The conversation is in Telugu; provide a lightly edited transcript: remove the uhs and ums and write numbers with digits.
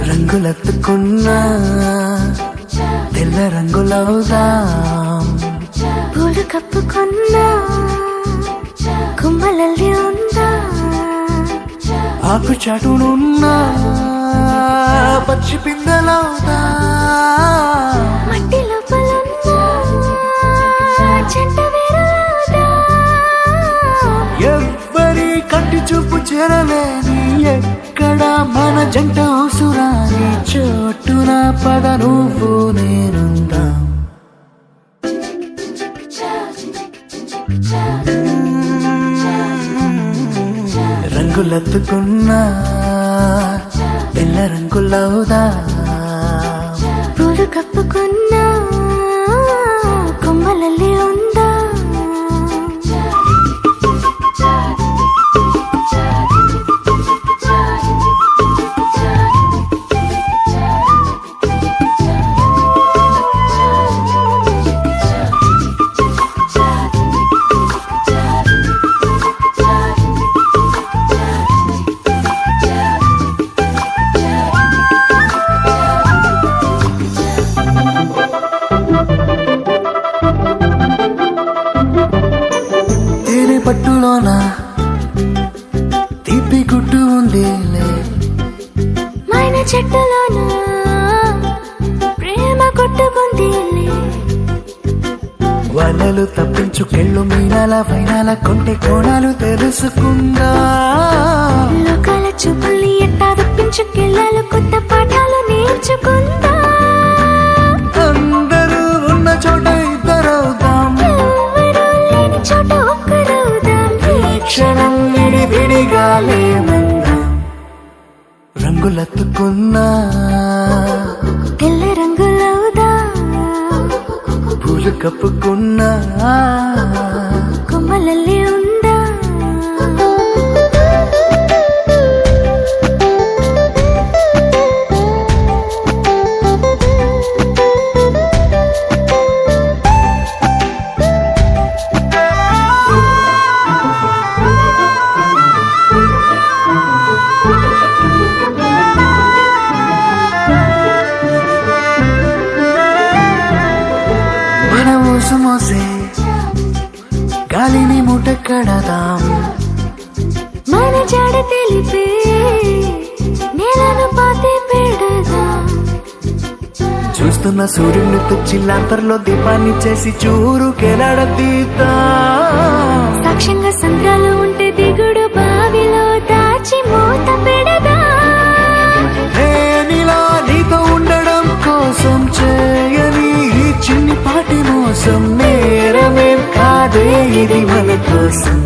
రంగులెత్తుకున్నా తెల్ల రంగులవుదాం, పూలు కప్పుకున్నా కుమ్మలల్లి ఉందా, ఆకు చాటునున్నా పచ్చి పిందెలవుదా, మట్టి లోపలున్నా చెంట వేరులవుదా, ఎవ్వరి కంటి చూపు చేరలేని ఎక్కడ మన జంట ఉసురాని చోటున పద నువ్వు నేనుందాం. రంగులెత్తుకున్నా తెల్ల రంగులవుదా, పూలు కప్పుకున్నా కొమ్మలల్లి ఉందా, పట్టులోన తీపి గుట్టు ఉందిలే, మైన చెట్టులోన ప్రేమ కొట్టుకుందిలే, వలలు తప్పించుకెళ్ళు మీనాల వైనాల కొంటె కోణాలు తెలుసుకుందా, లోకాల చూపుల్ని ఎట్టా తప్పించుకెళ్ళాలి కొత్త పాఠాలు నేర్చుకుందా, అందరూ ఉన్న చోట ఇద్దరవుదాం, ఎవరూ లేని చోట ఒక్కరవుదాం, ఈ క్షణం విడివిడిగా లేమందాం. రంగులెత్తుకున్నా తెల్ల రంగులవుదా, పూలు కప్పుకున్నా కొమ్మలల్లి ఉందా, మోసే గాలిని మూట కడదాం, మన జాడ తెలిపే నేలను పాతి పెడదాం, చూస్తున్న సూర్యుని తుచ్చిల్లాంతర్లో దీపాన్ని చేసి చూరుకెలాడదీద్దాం, సాక్ష్యంగా సంద్రాలు ఉంటే దిగుడు బావిలో దాచి మూత పెడదా, నేనిలా నీతో ఉండడం కోసం చేయని ఈ చిన్ని పాటి మోసం నేరమేం కాదే ఇది మన కోసం.